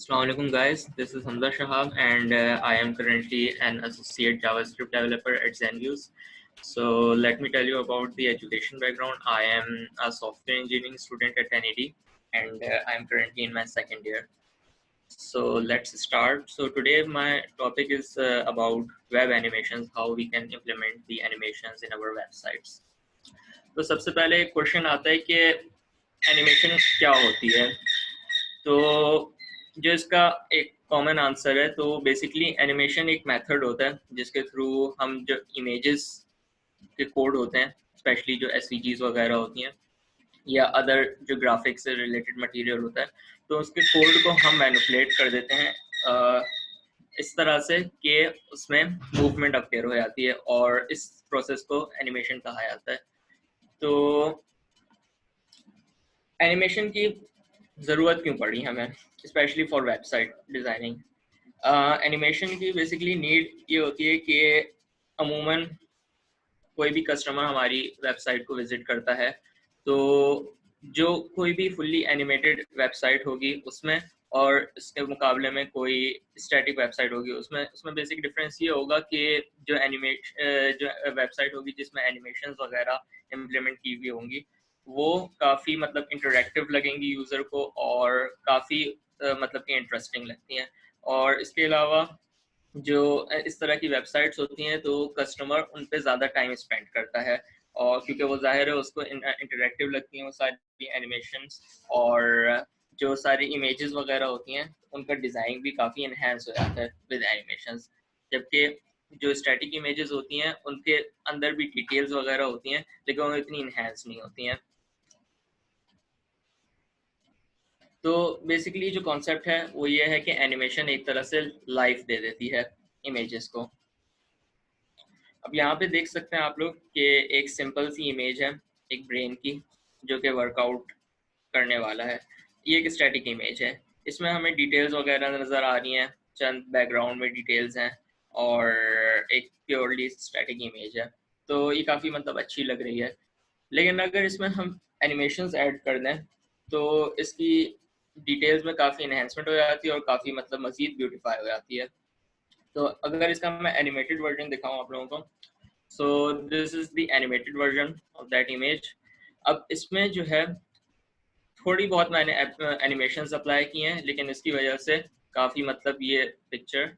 Assalamualaikum guys, this is Hamza Shahab and I am currently an associate JavaScript developer at Zenviews. So let me tell you about the education background. I am a software engineering student at NED and I am currently in my second year. So let's start. So today my topic is about web animations, how we can implement the animations in our websites. तो सबसे पहले question आता है कि animation क्या होती है। तो जो इसका एक कॉमन आंसर है, तो बेसिकली एनिमेशन एक मेथड होता है जिसके थ्रू हम जो इमेजेस के कोड होते हैं, स्पेशली जो एसवीजीज वगैरह होती हैं या अदर जो ग्राफिक्स से रिलेटेड मटेरियल होता है, तो उसके कोड को हम मैनिपुलेट कर देते हैं इस तरह से कि उसमें मूवमेंट अपीयर हो जाती है और इस प्रोसेस को एनिमेशन कहा जाता है। तो एनिमेशन की ज़रूरत क्यों पड़ी हमें, specially for website designing. Animation की बेसिकली नीड ये होती है कि अमूमन कोई भी कस्टमर हमारी वेबसाइट को विज़िट करता है, तो जो कोई भी फुल्ली एनिमेटेड वेबसाइट होगी उसमें और इसके मुकाबले में कोई स्टैटिक वेबसाइट होगी उसमें बेसिक डिफरेंस ये होगा कि जो वेबसाइट होगी जिसमें एनिमेशंस वगैरह इम्प्लीमेंट की हुई होंगी वो काफ़ी मतलब इंटरेक्टिव लगेंगी यूज़र को और काफ़ी मतलब कि इंटरेस्टिंग लगती हैं। और इसके अलावा जो इस तरह की वेबसाइट्स होती हैं तो कस्टमर उन पे ज़्यादा टाइम स्पेंड करता है और क्योंकि वो जाहिर है उसको इंटरेक्टिव लगती हैं वो सारी एनिमेशंस और जो सारी इमेजेस वगैरह होती हैं उनका डिज़ाइन भी काफ़ी इन्हेंस हो जाता है विद एनिमेशंस। जबकि जो स्टैटिक इमेजेस होती हैं उनके अंदर भी डिटेल्स वगैरह होती हैं लेकिन वो इतनी इन्हेंस नहीं होती हैं। तो बेसिकली जो कॉन्सेप्ट है वो ये है कि एनिमेशन एक तरह से लाइफ दे देती है इमेजेस को। अब यहाँ पे देख सकते हैं आप लोग कि एक सिंपल सी इमेज है एक ब्रेन की जो कि वर्कआउट करने वाला है। ये एक स्टैटिक इमेज है, इसमें हमें डिटेल्स वगैरह नज़र आ रही हैं, चंद बैकग्राउंड में डिटेल्स हैं और एक प्योरली स्टैटिक इमेज है। तो ये काफ़ी मतलब अच्छी लग रही है, लेकिन अगर इसमें हम एनिमेशंस ऐड कर दें तो इसकी डिटेल्स में काफ़ी इन्हेंसमेंट हो जाती है और काफ़ी मतलब मज़ीद ब्यूटीफाई हो जाती है। तो अगर इसका मैं एनिमेटेड वर्जन दिखाऊँ आप लोगों को, so this is the animated version of that image. अब इसमें जो है थोड़ी बहुत मैंने एनिमेशंस अप्लाई किए हैं लेकिन इसकी वजह से काफ़ी मतलब ये पिक्चर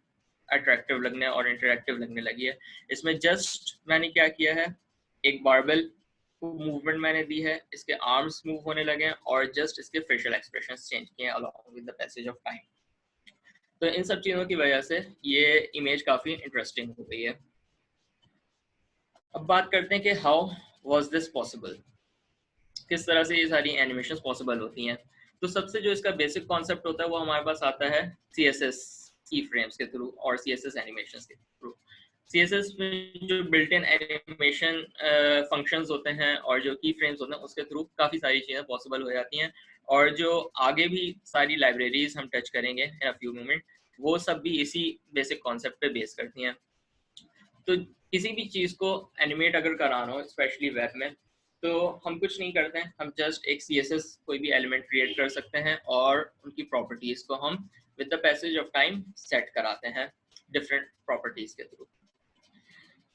अट्रैक्टिव लगने और इंटरेक्टिव लगने लगी है। इसमें जस्ट मैंने क्या किया है, एक बारबेल मूवमेंट मैंने दी है, इसके आर्म्स मूव होने लगे हैं और जस्ट इसके फेशियल एक्सप्रेशंस चेंज किए हैं along with the passage of time. तो इन सब चीज़ों की वजह से ये इमेज काफ़ी इंटरेस्टिंग हो गई है। अब बात करते हैं कि हाउ वाज दिस पॉसिबल, किस तरह से ये सारी एनिमेशंस पॉसिबल होती हैं। तो सबसे जो इसका बेसिक कॉन्सेप्ट होता है वो हमारे पास आता है CSS की फ्रेम्स के थ्रू और CSS एनिमेशंस के थ्रू। CSS में जो बिल्ट इन एनिमेशन फंक्शंस होते हैं और जो की फ्रेम्स होते हैं उसके थ्रू काफ़ी सारी चीज़ें पॉसिबल हो जाती हैं और जो आगे भी सारी लाइब्रेरीज हम टच करेंगे इन अ फ्यू मोमेंट वो सब भी इसी बेसिक कॉन्सेप्ट पे बेस करती हैं। तो किसी भी चीज़ को एनिमेट अगर कराना हो स्पेशली वेब में तो हम कुछ नहीं करते हैं, हम जस्ट एक CSS कोई भी एलिमेंट क्रिएट कर सकते हैं और उनकी प्रॉपर्टीज़ को हम with the passage of time set कराते हैं डिफरेंट प्रॉपर्टीज़ के थ्रू।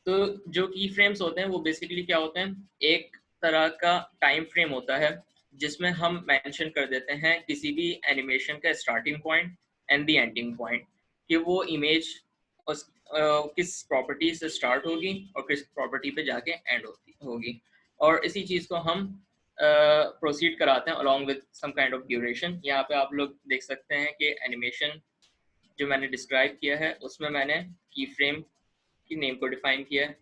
तो जो की फ्रेम्स होते हैं वो बेसिकली क्या होते हैं, एक तरह का टाइम फ्रेम होता है जिसमें हम मेंशन कर देते हैं किसी भी एनिमेशन का starting point and the ending point कि वो इमेज उस किस प्रॉपर्टी से स्टार्ट होगी और किस प्रॉपर्टी पे जाके एंड होगी और इसी चीज़ को हम प्रोसीड कराते हैं along with some kind of duration. यहाँ पे आप लोग देख सकते हैं कि एनिमेशन जो मैंने डिस्क्राइब किया है उसमें मैंने की फ्रेम की नेम को डिफाइन किया है,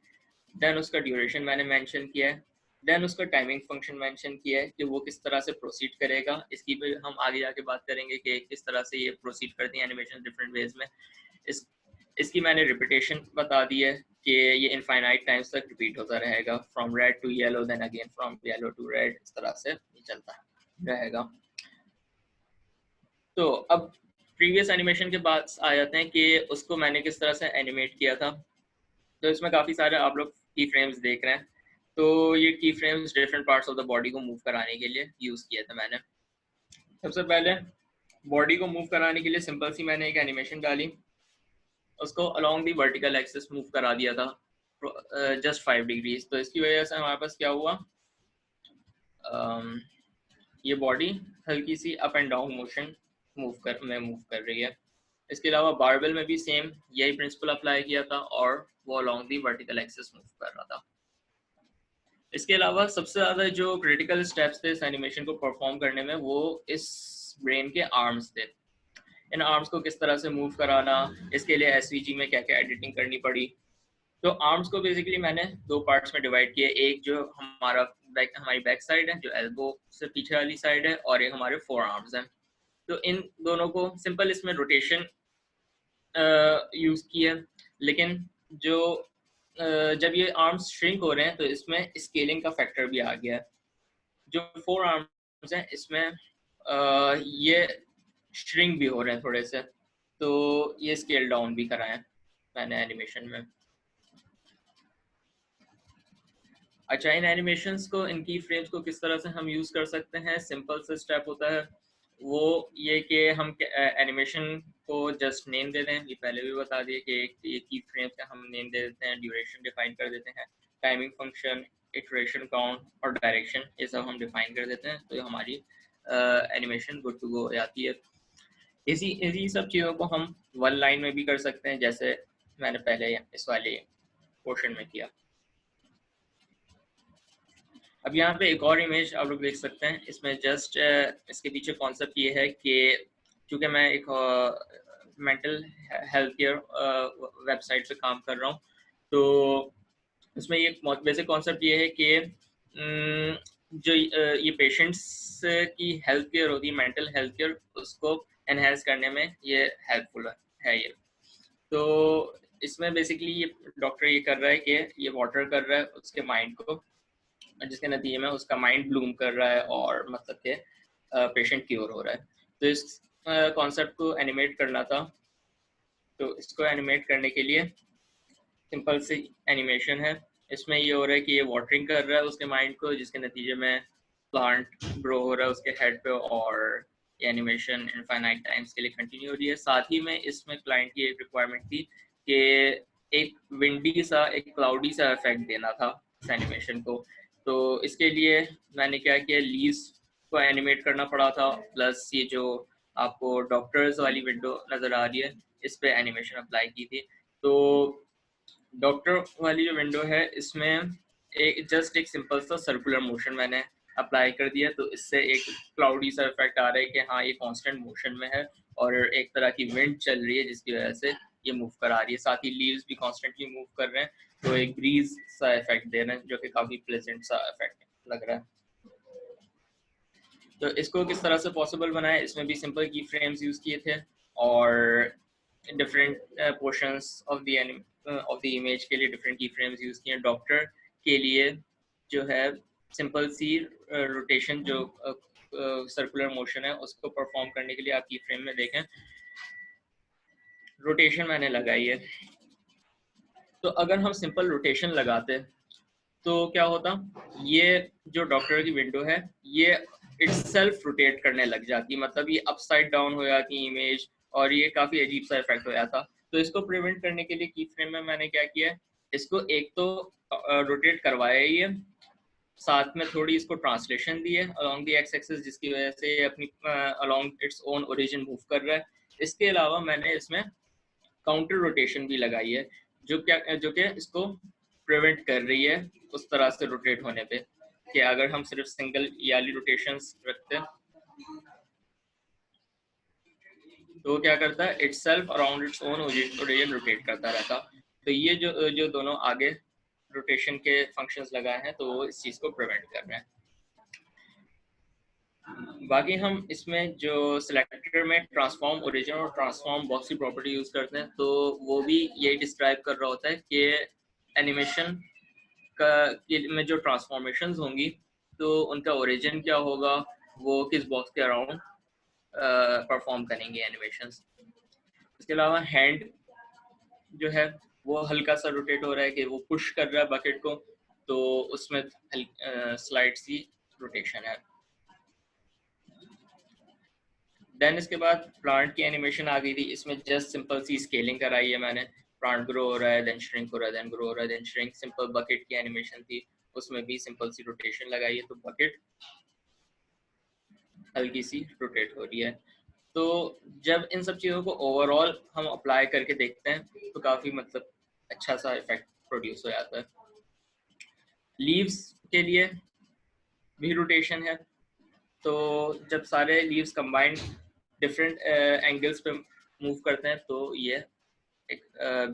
देन उसका ड्यूरेशन मैंने मेंशन किया है, देन उसका टाइमिंग फंक्शन मेंशन किया है कि वो किस तरह से प्रोसीड करेगा। इसकी भी हम आगे जाके बात करेंगे कि किस तरह से ये प्रोसीड करती है एनिमेशन डिफरेंट वेज में। इसकी मैंने रिपीटेशन बता दी है कि ये इनफाइनाइट टाइम्स तक रिपीट होता रहेगा, from red to yellow then again from yellow to red, इस तरह से ये चलता रहेगा। तो अब प्रीवियस एनिमेशन के बाद आ जाते हैं कि उसको मैंने किस तरह से एनिमेट किया था। तो इसमें काफ़ी सारे आप लोग की फ्रेम्स देख रहे हैं, तो ये की frames different parts of the body को मूव कराने के लिए यूज़ किया था मैंने। सबसे पहले बॉडी को मूव कराने के लिए सिंपल सी मैंने एक एनिमेशन डाली, उसको along the vertical axis move करा दिया था जस्ट 5 डिग्रीज। तो इसकी वजह से हमारे पास क्या हुआ, ये बॉडी हल्की सी up and down motion move कर रही है। इसके अलावा बारबेल में भी सेम यही प्रिंसिपल अप्लाई किया था और वो along the vertical axis move कर रहा था। इसके अलावा सबसे ज़्यादा जो क्रिटिकल स्टेप्स थे इस एनिमेशन को परफॉर्म करने में, वो इस ब्रेन के आर्म्स थे। इन आर्म्स को किस तरह से मूव कराना, इसके लिए एसवीजी में क्या क्या एडिटिंग करनी पड़ी। तो आर्म्स को बेसिकली मैंने दो पार्ट्स में डिवाइड किया, एक जो हमारी बैक साइड है, जो एल्बो से पीछे वाली साइड है, और एक हमारे फोर आर्म्स हैं। तो इन दोनों को सिंपल इसमें रोटेशन यूज़ किया, लेकिन जो जब ये आर्म्स श्रिंक हो रहे हैं तो इसमें स्केलिंग का फैक्टर भी आ गया है। जो फोर आर्म्स हैं इसमें ये श्रिंक भी हो रहे हैं थोड़े से, तो ये स्केल डाउन भी कराएं मैंने एनिमेशन में। अच्छा, इन एनिमेशंस को, इनकी फ्रेम्स को किस तरह से हम यूज़ कर सकते हैं, सिंपल से स्टेप होता है वो ये कि हम एनिमेशन को जस्ट नेम दे दें। ये पहले भी बता दिए कि एक की फ्रेम्स का हम नेम दे देते हैं, ड्यूरेशन डिफाइन कर देते हैं, टाइमिंग फंक्शन, इटरेशन काउंट और डायरेक्शन, ये सब हम डिफाइन कर देते हैं। तो ये हमारी एनिमेशन गुड टू गो जाती है। इसी सब चीज़ों को हम वन लाइन में भी कर सकते हैं, जैसे मैंने पहले इस वाले पोर्शन में किया। अब यहाँ पे एक और इमेज आप लोग देख सकते हैं। इसमें जस्ट इसके पीछे कॉन्सेप्ट ये है कि चूँकि मैं एक मेंटल हेल्थ केयर वेबसाइट पे काम कर रहा हूँ, तो उसमें ये बेसिक कॉन्सेप्ट ये है कि जो ये पेशेंट्स की हेल्थ केयर होती है, मेंटल हेल्थ केयर, उसको एनहेंस करने में ये हेल्पफुल है ये। तो इसमें बेसिकली ये डॉक्टर ये कर रहा है कि ये वाटर कर रहा है उसके माइंड को, जिसके नतीजे में उसका माइंड ब्लूम कर रहा है और मतलब कि पेशेंट क्योर हो रहा है। तो इस कॉन्सेप्ट को एनिमेट करना था, तो इसको एनिमेट करने के लिए सिंपल सी एनिमेशन है। इसमें ये हो रहा है कि ये वाटरिंग कर रहा है उसके माइंड को, जिसके नतीजे में प्लांट ग्रो हो रहा है उसके हेड पे, और ये एनिमेशन इनफाइनाइट टाइम्स के लिए कंटिन्यू हो रही है। साथ ही में इसमें क्लाइंट की एक रिक्वायरमेंट थी कि एक विंडी सा, एक क्लाउडी सा इफेक्ट देना था इस एनिमेशन को। तो इसके लिए मैंने क्या किया, लीव्स को एनिमेट करना पड़ा था, प्लस ये जो आपको डॉक्टर्स वाली विंडो नज़र आ रही है इस पर एनिमेशन अप्लाई की थी। तो डॉक्टर वाली जो विंडो है इसमें जस्ट एक सिंपल सा सर्कुलर मोशन मैंने अप्लाई कर दिया, तो इससे एक क्लाउडी सा इफेक्ट आ रहा है कि हाँ ये कांस्टेंट मोशन में है और एक तरह की विंड चल रही है जिसकी वजह से ये मूव करा रही है। साथ ही लीव्स भी कॉन्स्टेंटली मूव कर रहे हैं, तो एक ब्रीज सा इफेक्ट दे रहे हैं जो कि काफ़ी प्लेजेंट सा इफेक्ट लग रहा है। तो इसको किस तरह से पॉसिबल बनाए, इसमें भी सिंपल की फ्रेम्स यूज़ किए थे और different portions of the image के लिए डिफरेंट की फ्रेम्स यूज़ किए। डॉक्टर के लिए जो है सिंपल सी रोटेशन जो सर्कुलर मोशन है उसको परफॉर्म करने के लिए आप की फ्रेम में देखें रोटेशन मैंने लगाई है। तो अगर हम सिंपल रोटेशन लगाते तो क्या होता, ये जो डॉक्टर की विंडो है ये इटसेल्फ रोटेट करने लग जाती, मतलब ये अपसाइड डाउन हो जाती इमेज और ये काफ़ी अजीब सा इफेक्ट हो जाता। तो इसको प्रिवेंट करने के लिए की फ्रेम में मैंने क्या किया, इसको एक तो रोटेट करवाया ही है, साथ में थोड़ी इसको ट्रांसलेशन दी है अलोंग द एक्स एक्सिस, जिसकी वजह से अपनी along its own origin move कर रहा है। इसके अलावा मैंने इसमें काउंटर रोटेशन भी लगाई है जो कि इसको प्रिवेंट कर रही है उस तरह से रोटेट होने पे, कि अगर हम सिर्फ सिंगल याली रोटेशंस रखते तो क्या करता है, itself around its own origin rotate करता रहता। तो ये जो दोनों आगे रोटेशन के फंक्शंस लगाए हैं तो वो इस चीज़ को प्रिवेंट कर रहे हैं। बाकी हम इसमें जो सिलेक्टर में ट्रांसफॉर्म ओरिजिन और ट्रांसफॉर्म बॉक्स की प्रॉपर्टी यूज़ करते हैं, तो वो भी यही डिस्क्राइब कर रहा होता है कि एनिमेशन में जो ट्रांसफॉर्मेशंस होंगी तो उनका ओरिजिन क्या होगा, वो किस बॉक्स के अराउंड परफॉर्म करेंगे एनिमेशंस। इसके अलावा हैंड जो है वो हल्का सा रोटेट हो रहा है कि वो पुश कर रहा है बकेट को, तो उसमें स्लाइड सी रोटेशन है। देन इसके बाद प्लांट की एनिमेशन आ गई थी। इसमें जस्ट सिंपल सी स्केलिंग कराई है मैंने। प्लांट ग्रो हो रहा है, देन श्रिंक हो रहा है, देन ग्रो हो रहा है, देन श्रिंक। सिंपल बकेट की एनिमेशन थी, उसमें भी सिंपल सी रोटेशन लगाई है, तो बकेट हल्की सी रोटेट हो रही है। तो जब इन सब चीज़ों को ओवरऑल हम अप्लाई करके देखते हैं तो काफ़ी मतलब अच्छा सा इफेक्ट प्रोड्यूस हो जाता है। लीव्स के लिए भी रोटेशन है, तो जब सारे लीव्स कंबाइंड डिफरेंट एंगल्स पे मूव करते हैं तो ये एक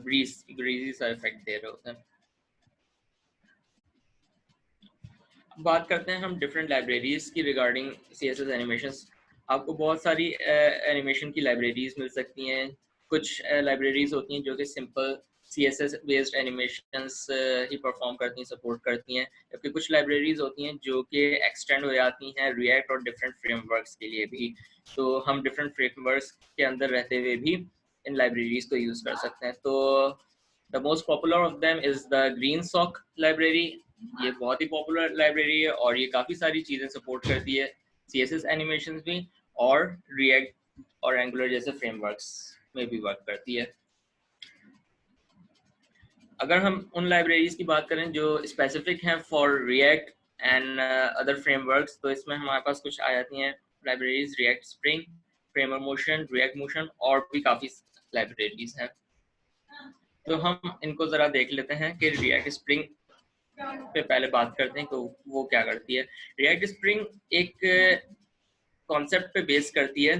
ब्रीजी सा इफेक्ट दे रहे होते हैं। बात करते हैं हम डिफरेंट लाइब्रेरीज की रिगार्डिंग CSS एनिमेशंस। आपको बहुत सारी एनिमेशन की लाइब्रेरीज मिल सकती हैं। कुछ लाइब्रेरीज होती हैं जो कि सिंपल CSS बेस्ड एनिमेशंस ही परफॉर्म करती हैं, सपोर्ट करती हैं, जबकि कुछ लाइब्रेरीज होती हैं जो कि एक्सटेंड हो जाती हैं रिएक्ट और डिफरेंट फ्रेमवर्क्स के लिए भी। तो हम डिफरेंट फ्रेमवर्क्स के अंदर रहते हुए भी इन लाइब्रेरीज को यूज़ कर सकते हैं। तो the most popular of them is the green sock library. ये बहुत ही पॉपुलर लाइब्रेरी है और ये काफ़ी सारी चीज़ें सपोर्ट करती है, CSS एनिमेशन भी और रिएक्ट और एंगुलर जैसे फ्रेमवर्क्स में भी वर्क करती है। अगर हम उन लाइब्रेरीज की बात करें जो स्पेसिफिक हैं for react and other frameworks, तो इसमें हमारे पास कुछ आ जाती हैं libraries, react spring, framer motion, react motion, और भी काफ़ी लाइब्रेरीज हैं। तो हम इनको ज़रा देख लेते हैं कि रिएक्ट स्प्रिंग पे पहले बात करते हैं कि वो क्या करती है। रिएक्ट स्प्रिंग एक कॉन्सेप्ट पे बेस करती है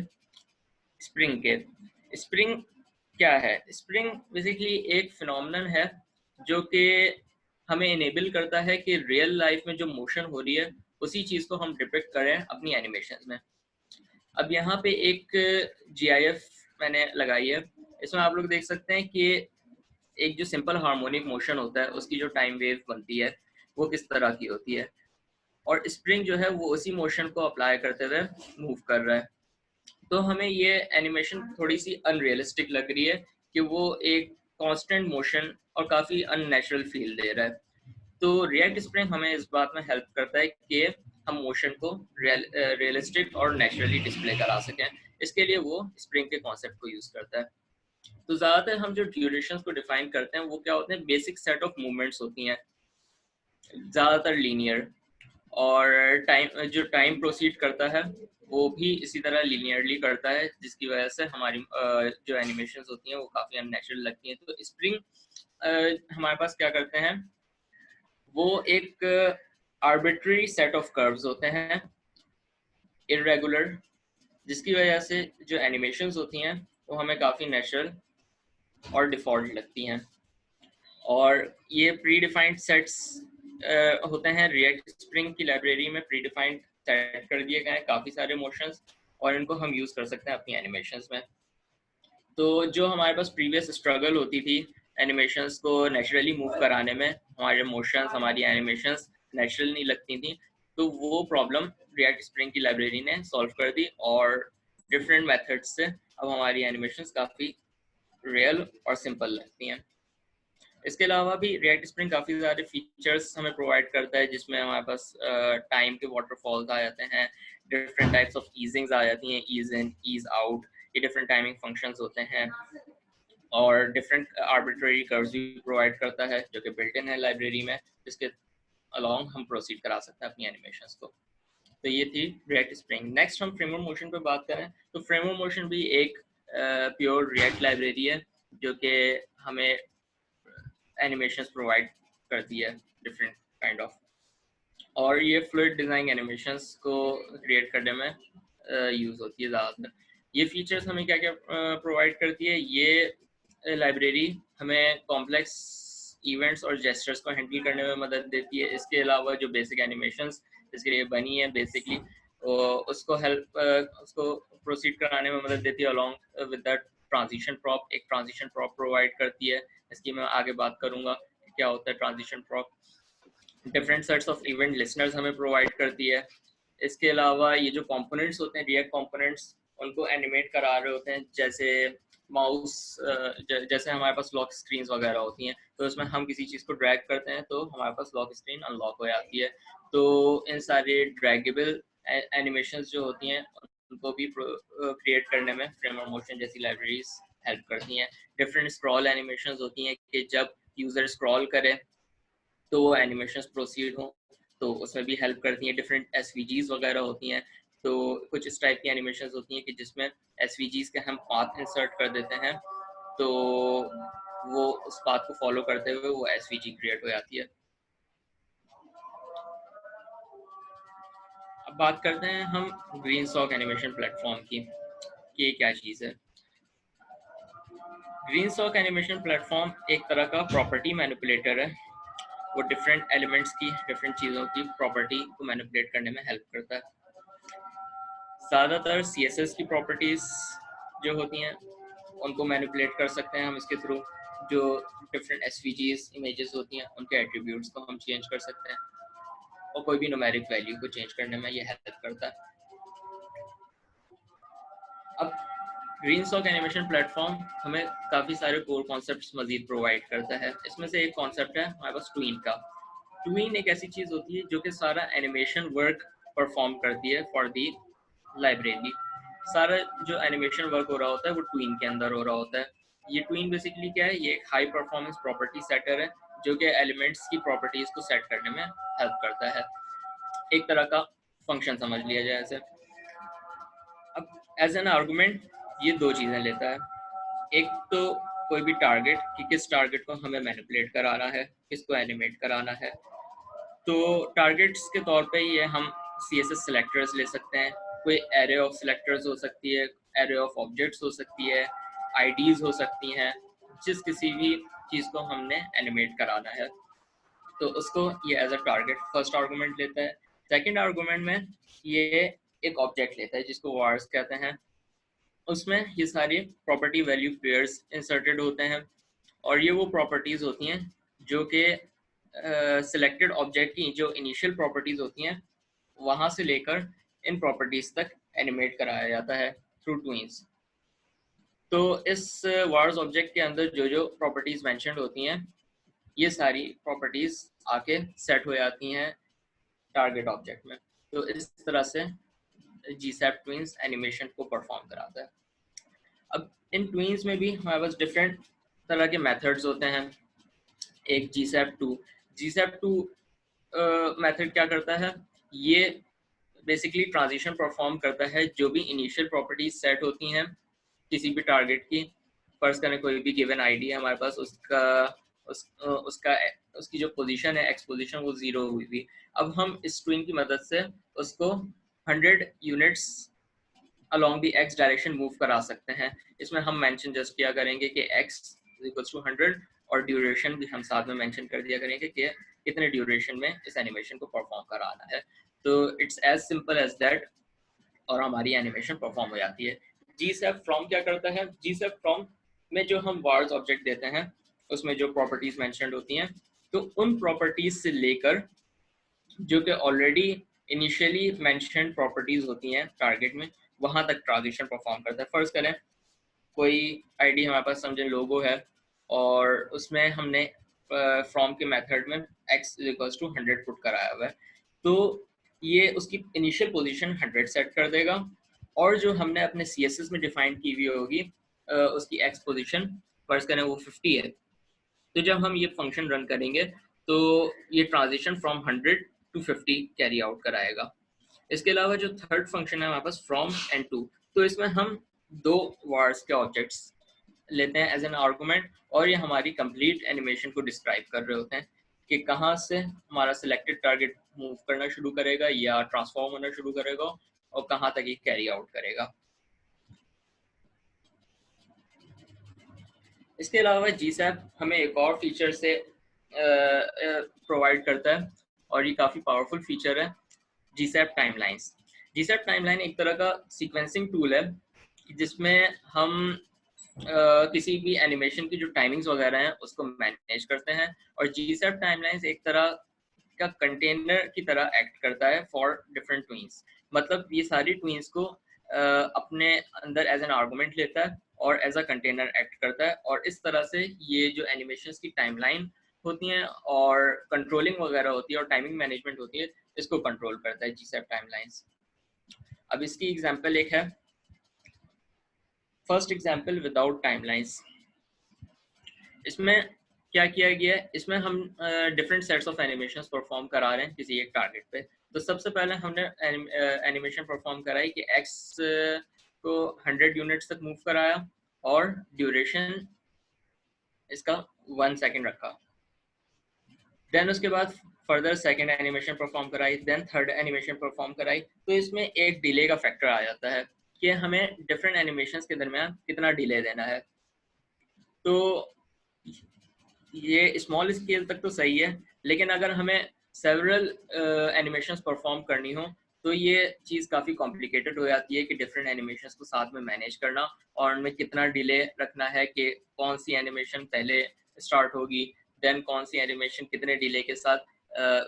स्प्रिंग के। स्प्रिंग क्या है? स्प्रिंग बेसिकली एक फिनोमेनन है जो कि हमें इनेबल करता है कि रियल लाइफ में जो मोशन हो रही है उसी चीज़ को हम डिपिक्ट करें अपनी एनिमेशन में। अब यहाँ पे एक GIF मैंने लगाई है। इसमें आप लोग देख सकते हैं कि एक जो सिंपल हार्मोनिक मोशन होता है उसकी जो टाइम वेव बनती है वो किस तरह की होती है, और स्प्रिंग जो है वो उसी मोशन को अप्लाई करते हुए मूव कर रहा है। तो हमें ये एनिमेशन थोड़ी सी अनरियलिस्टिक लग रही है कि वो एक कांस्टेंट मोशन और काफ़ी अननेचुरल फील दे रहा है। तो रिएक्ट स्प्रिंग हमें इस बात में हेल्प करता है कि हम मोशन को रियलिस्टिक और नेचुरली डिस्प्ले करा सकें। इसके लिए वो स्प्रिंग के कॉन्सेप्ट को यूज़ करता है। तो ज़्यादातर हम जो ड्यूरेशंस को डिफाइन करते हैं वो क्या होते हैं, बेसिक सेट ऑफ मूवमेंट्स होती हैं, ज़्यादातर लीनियर, और जो टाइम प्रोसीड करता है वो भी इसी तरह लीनियरली करता है, जिसकी वजह से हमारी जो एनिमेशंस होती हैं वो काफ़ी अननेचुरल लगती हैं। तो स्प्रिंग हमारे पास क्या करते हैं, वो एक आर्बिट्री सेट ऑफ कर्व्स होते हैं, इरेगुलर, जिसकी वजह से जो एनिमेशंस होती हैं वो हमें काफ़ी नेचुरल और डिफ़ॉल्ट लगती हैं। और ये प्री डिफाइंड सेट्स होते हैं। रिएक्ट स्प्रिंग की लाइब्रेरी में प्री डिफाइंड सेट कर दिए गए हैं काफ़ी सारे मोशंस, और इनको हम यूज़ कर सकते हैं अपनी एनिमेशंस में। तो जो हमारे पास प्रीवियस स्ट्रगल होती थी एनिमेशंस को नेचुरली मूव कराने में, हमारे मोशंस, हमारी एनिमेशंस नेचुरल नहीं लगती थी, तो वो प्रॉब्लम रिएक्ट स्प्रिंग की लाइब्रेरी ने सॉल्व कर दी, और डिफरेंट मेथड्स से अब हमारी एनिमेशंस काफ़ी रियल और सिंपल लगती हैं। इसके अलावा भी रिएक्ट स्प्रिंग काफ़ी सारे फीचर्स हमें प्रोवाइड करता है, जिसमें हमारे पास टाइम के वाटरफॉल्स आ जाते हैं, डिफरेंट टाइप्स ऑफ ईजिंग्स आ जाती हैं, ईज इन ईज आउट, ये डिफरेंट टाइमिंग फंक्शंस होते हैं, और डिफरेंट आर्बिट्रेरी कर्व्स भी प्रोवाइड करता है जो कि बिल्ट इन है लाइब्रेरी में, जिसके अलॉन्ग हम प्रोसीड करा सकते हैं अपनी एनिमेशंस को। तो ये थी रिएक्ट स्प्रिंग। नेक्स्ट हम फ्रेमर मोशन पे बात करें तो फ्रेमर मोशन भी एक प्योर रिएक्ट लाइब्रेरी है जो कि हमें एनिमेशंस प्रोवाइड करती है डिफरेंट काइंड ऑफ, और ये फ्लूइड डिज़ाइन एनिमेशंस को क्रिएट करने में यूज़ होती है ज़्यादातर। ये फीचर्स हमें क्या क्या प्रोवाइड करती है, ये लाइब्रेरी हमें कॉम्प्लेक्स इवेंट्स और जेस्चर्स को हैंडल करने में मदद देती है। इसके अलावा जो बेसिक एनिमेशंस जिसके लिए बनी है बेसिकली उसको प्रोसीड कराने में मदद देती है, along with that transition prop, एक ट्रांजिशन प्रॉप प्रोवाइड करती है। इसकी मैं आगे बात करूंगा कि क्या होता है transition prop. Different sets of event listeners हमें प्रोवाइड करती है। इसके अलावा ये जो कंपोनेंट्स होते हैं रिएक्ट कंपोनेंट्स, उनको एनिमेट करा रहे होते हैं, जैसे माउस, जैसे हमारे पास लॉक स्क्रीन्स वगैरह होती हैं, तो उसमें हम किसी चीज़ को ड्रैग करते हैं तो हमारे पास लॉक स्क्रीन अनलॉक हो जाती है। तो इन सारे ड्रैगेबल एनिमेशंस जो होती हैं उनको भी क्रिएट करने में फ्रेम ऑफ मोशन जैसी लाइब्रेरीज हेल्प करती हैं। डिफरेंट स्क्रॉल एनिमेशंस होती हैं कि जब यूज़र स्क्रॉल करे तो वो एनिमेशंस प्रोसीड हों, तो उसमें भी हेल्प करती हैं। डिफरेंट एसवीजीज वगैरह होती हैं, तो कुछ इस टाइप की एनिमेशंस होती हैं कि जिसमें एसवीजीज के हम पाथ इंसर्ट कर देते हैं, तो वो उस पाथ को फॉलो करते हुए वो एसवीजी क्रिएट हो जाती है। अब बात करते हैं हम ग्रीन सॉक एनिमेशन प्लेटफॉर्म की कि ये क्या चीज़ है। ग्रीन सॉक एनिमेशन प्लेटफॉर्म एक तरह का प्रॉपर्टी मैनिपुलेटर है। वो डिफरेंट एलिमेंट्स की, डिफरेंट चीज़ों की प्रॉपर्टी को मैनिपुलेट करने में हेल्प करता है। ज़्यादातर CSS की प्रॉपर्टीज़ जो होती हैं उनको मैनिपुलेट कर सकते हैं हम इसके थ्रू। जो डिफरेंट एसवीजीज इमेजेस होती हैं उनके एट्रीब्यूट्स को हम चेंज कर सकते हैं, और कोई भी न्यूमेरिक वैल्यू को चेंज करने में ये हेल्प करता है। अब ग्रीन सॉक एनिमेशन प्लेटफॉर्म हमें काफ़ी सारे कोर कॉन्सेप्ट्स मजीद प्रोवाइड करता है। इसमें से एक कॉन्सेप्ट है हमारे पास ट्वीन का। ट्वीन एक ऐसी चीज़ होती है जो कि सारा एनिमेशन वर्क परफॉर्म करती है फॉर दी लाइब्रेरी। सारा जो एनिमेशन वर्क हो रहा होता है वो ट्वीन के अंदर हो रहा होता है। ये ट्वीन बेसिकली क्या है, ये एक हाई परफॉर्मेंस प्रॉपर्टी सेटर है जो कि एलिमेंट्स की प्रॉपर्टीज को सेट करने में हेल्प करता है। एक तरह का फंक्शन समझ लिया जाए ऐसे। अब एज एन आर्गुमेंट ये दो चीज़ें लेता है। एक तो कोई भी टारगेट कि किस टारगेट को हमें मैनिपुलेट कराना है, किसको एनिमेट कराना है। तो टारगेट्स के तौर पे ये हम CSS सेलेक्टर्स ले सकते हैं। कोई एरे ऑफ सेलेक्टर्स हो सकती है, एरे ऑफ ऑब्जेक्ट्स हो सकती है, आईडीज हो सकती हैं, जिस किसी भी चीज़ को हमने एनिमेट कराना है तो उसको ये as a target first argument लेता है। सेकंड आर्गूमेंट में ये एक ऑब्जेक्ट लेता है जिसको वार्स कहते हैं। उसमें ये सारी प्रॉपर्टी वैल्यू पेयर्स इंसर्टेड होते हैं, और ये वो प्रॉपर्टीज़ होती हैं जो कि सिलेक्टेड ऑब्जेक्ट की जो इनिशियल प्रॉपर्टीज़ होती हैं वहाँ से लेकर इन प्रॉपर्टीज़ तक एनिमेट कराया जाता है थ्रू ट्वीन्स। तो इस वार्स ऑब्जेक्ट के अंदर जो जो प्रॉपर्टीज़ मेंशन्ड होती हैं ये सारी प्रॉपर्टीज़ आके सेट हो जाती हैं टारगेट ऑब्जेक्ट में। तो इस तरह से GSAP ट्वीन्स एनिमेशन को परफॉर्म कराता है। अब इन ट्वीन्स में भी हमारे पास डिफरेंट तरह के मेथड्स होते हैं। एक GSAP2 मेथड क्या करता है, ये बेसिकली ट्रांजिशन परफॉर्म करता है जो भी इनिशियल प्रॉपर्टीज सेट होती हैं किसी भी टारगेट की। फर्ज करें कोई भी गिवन आईडी है हमारे पास, उसकी जो पोजीशन है एक्स पोजीशन वो 0 हुई थी। अब हम इस ट्विन की मदद से उसको 100 units along the x direction move करा सकते हैं। इसमें हम मेंशन जस्ट किया करेंगे कि x = 100 और ड्यूरेशन भी हम साथ में मेंशन कर दिया करेंगे कि कितने ड्यूरेशन में इस एनिमेशन को परफॉर्म कराना है। तो it's as simple as that और हमारी एनिमेशन परफॉर्म हो जाती है। GSAP फ्रॉम क्या करता है, GSAP फ्रॉम में जो हम वार्स ऑब्जेक्ट देते हैं उसमें जो प्रॉपर्टीज मेंशन्ड होती हैं, तो उन प्रॉपर्टीज से लेकर जो कि ऑलरेडी इनिशियली मेंशन्ड प्रॉपर्टीज होती हैं टारगेट में वहां तक ट्रांजिशन परफॉर्म करता है। फर्ज करें कोई आईडी हमारे पास समझे लोगो है और उसमें हमने फ्रॉम के मेथड में x = 100 पुट कराया हुआ है, तो ये उसकी इनिशियल पोजीशन 100 सेट कर देगा, और जो हमने अपने CSS में डिफाइन की हुई होगी उसकी x पोजीशन फर्ज करें वो 50 है। तो जब हम ये फंक्शन रन करेंगे तो ये transition from 100 to 50 carry out कराएगा। इसके अलावा जो थर्ड फंक्शन है हमारे पास फ्रॉम एंड टू, तो इसमें हम दो वार्स के ऑब्जेक्ट्स लेते हैं एज एन आर्गुमेंट, और ये हमारी कंप्लीट एनिमेशन को डिस्क्राइब कर रहे होते हैं कि कहाँ से हमारा सिलेक्टेड टारगेट मूव करना शुरू करेगा या ट्रांसफॉर्म होना शुरू करेगा और कहाँ तक ये कैरी आउट करेगा। इसके अलावा GSAP हमें एक और फीचर से प्रोवाइड करता है और ये काफ़ी पावरफुल फीचर है, GSAP टाइमलाइंस। GSAP टाइमलाइन एक तरह का सीक्वेंसिंग टूल है जिसमें हम किसी भी एनिमेशन की जो टाइमिंग्स वगैरह हैं उसको मैनेज करते हैं, और GSAP टाइमलाइंस एक तरह का कंटेनर की तरह एक्ट करता है फॉर डिफरेंट ट्वीन्स। मतलब ये सारी ट्वीन्स को अपने अंदर एज एन आर्गुमेंट लेता है और एज अ कंटेनर एक्ट करता है, और इस तरह से ये जो एनिमेशंस की टाइमलाइन होती हैं और कंट्रोलिंग वगैरह होती है और टाइमिंग मैनेजमेंट होती है, इसको कंट्रोल करता है GSAP टाइमलाइंस। अब इसकी एग्जांपल एक है, फर्स्ट एग्जांपल विदाउट टाइमलाइंस। इसमें क्या किया गया है, इसमें हम different sets of animations perform करा रहे हैं किसी एक टारगेट पे। तो सबसे पहले हमने एनिमेशन परफॉर्म कराई कि एक्स को 100 यूनिट्स तक मूव कराया और ड्यूरेशन इसका 1 सेकेंड रखा। देन उसके बाद फर्दर सेकेंड एनिमेशन परफॉर्म कराई, देन थर्ड एनिमेशन परफॉर्म कराई। तो इसमें एक डिले का फैक्टर आ जाता है कि हमें डिफरेंट एनिमेशंस के दरमियान कितना डिले देना है। तो ये स्मॉल स्केल तक तो सही है, लेकिन अगर हमें सेवरल एनिमेशंस परफॉर्म करनी हो तो ये चीज़ काफ़ी कॉम्प्लिकेटेड हो जाती है कि डिफरेंट एनिमेशंस को साथ में मैनेज करना और उनमें कितना डिले रखना है कि कौन सी एनिमेशन पहले स्टार्ट होगी, देन कौन सी एनिमेशन कितने डिले के साथ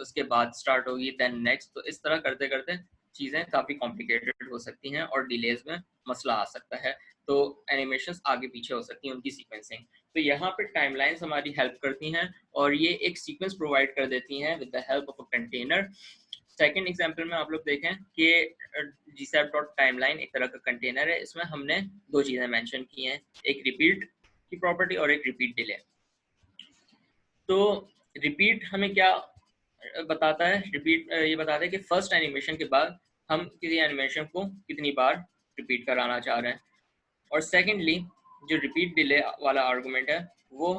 उसके बाद स्टार्ट होगी, देन नेक्स्ट। तो इस तरह करते करते चीज़ें काफ़ी कॉम्प्लिकेटेड हो सकती हैं और डिलेज में मसला आ सकता है, तो एनिमेशंस आगे पीछे हो सकती हैं उनकी सीक्वेंसिंग। तो यहाँ पे टाइमलाइंस हमारी हेल्प करती हैं और ये एक सीक्वेंस प्रोवाइड कर देती हैं with the help of a container. Second example में आप लोग देखें कि gsap.timeline एक तरह का कंटेनर है, इसमें हमने दो चीज़ें मेंशन की हैं, एक रिपीट की प्रॉपर्टी और एक रिपीट डिले। तो रिपीट हमें क्या बताता है, रिपीट ये बताता है कि फर्स्ट एनिमेशन के बाद हम किसी एनिमेशन को कितनी बार रिपीट कराना चाह रहे हैं। और सेकेंडली जो रिपीट डिले वाला आर्गूमेंट है वो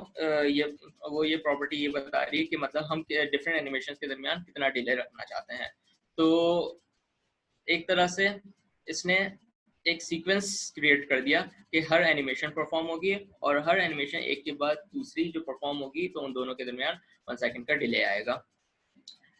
ये प्रॉपर्टी ये बता रही है कि मतलब हम डिफरेंट एनिमेशन के दरमियान कितना डिले रखना चाहते हैं। तो एक तरह से इसने एक सीक्वेंस क्रिएट कर दिया कि हर एनिमेशन परफॉर्म होगी और हर एनिमेशन एक के बाद दूसरी जो परफॉर्म होगी तो उन दोनों के दरमियान 1 सेकंड का डिले आएगा।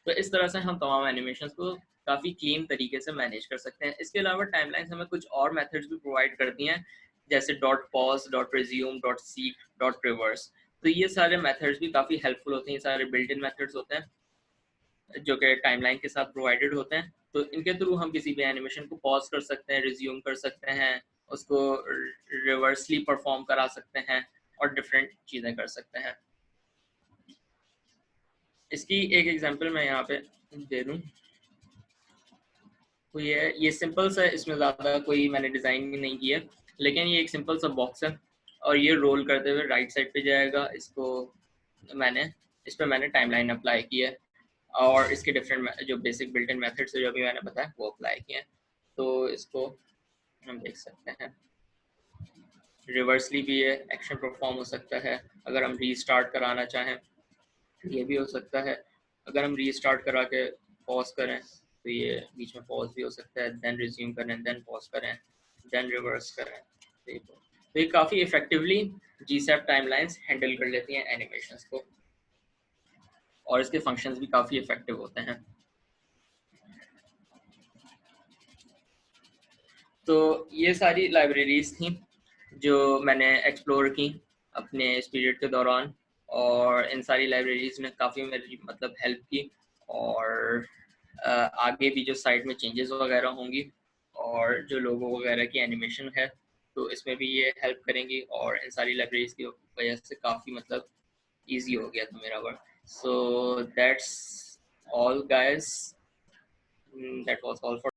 तो इस तरह से हम तमाम एनिमेशंस को काफ़ी क्लीन तरीके से मैनेज कर सकते हैं। इसके अलावा टाइमलाइंस हमें कुछ और मेथड्स भी प्रोवाइड करती हैं, जैसे dot pause, dot resume, dot seek, dot reverse. तो ये सारे मेथड्स भी काफ़ी हेल्पफुल होते हैं, सारे बिल्ट इन मेथड्स होते हैं जो कि टाइमलाइन के साथ प्रोवाइडेड होते हैं। तो इनके थ्रू हम किसी भी एनिमेशन को पॉज कर सकते हैं, रिज्यूम कर सकते हैं, उसको रिवर्सली परफॉर्म करा सकते हैं और डिफरेंट चीज़ें कर सकते हैं। इसकी एक एग्जांपल मैं यहाँ पे दे दूँ तो ये सिंपल सा, इसमें ज़्यादा कोई मैंने डिज़ाइन भी नहीं किया, लेकिन ये एक सिंपल सा बॉक्स है और ये रोल करते हुए राइट साइड पे जाएगा। इसको इस पर मैंने टाइमलाइन अप्लाई किया है और इसके डिफरेंट जो बेसिक बिल्ट इन मेथड्स जो भी मैंने बताया वो अप्लाई किए हैं। तो इसको हम देख सकते हैं, रिवर्सली भी ये एक्शन परफॉर्म हो सकता है। अगर हम रीस्टार्ट कराना चाहें ये भी हो सकता है, अगर हम रीस्टार्ट करा के पॉज करें तो ये बीच में पॉज भी हो सकता है, देन रिज्यूम करें, देन पॉज करें, देन रिवर्स करें। तो ये काफ़ी इफेक्टिवली जीसैप टाइमलाइंस हैंडल कर लेती हैं एनिमेशंस को और इसके फंक्शंस भी काफ़ी इफेक्टिव होते हैं। तो ये सारी लाइब्रेरीज थी जो मैंने एक्सप्लोर की अपने इस पीरियड के दौरान और इन सारी लाइब्रेरीज ने काफ़ी मेरी मतलब हेल्प की और आगे भी जो साइट में चेंजेस वगैरह होंगी और जो लोगो वगैरह की एनिमेशन है तो इसमें भी ये हेल्प करेंगी और इन सारी लाइब्रेरीज की वजह से काफ़ी मतलब ईजी हो गया था मेरा work. So that's all guys, that was all for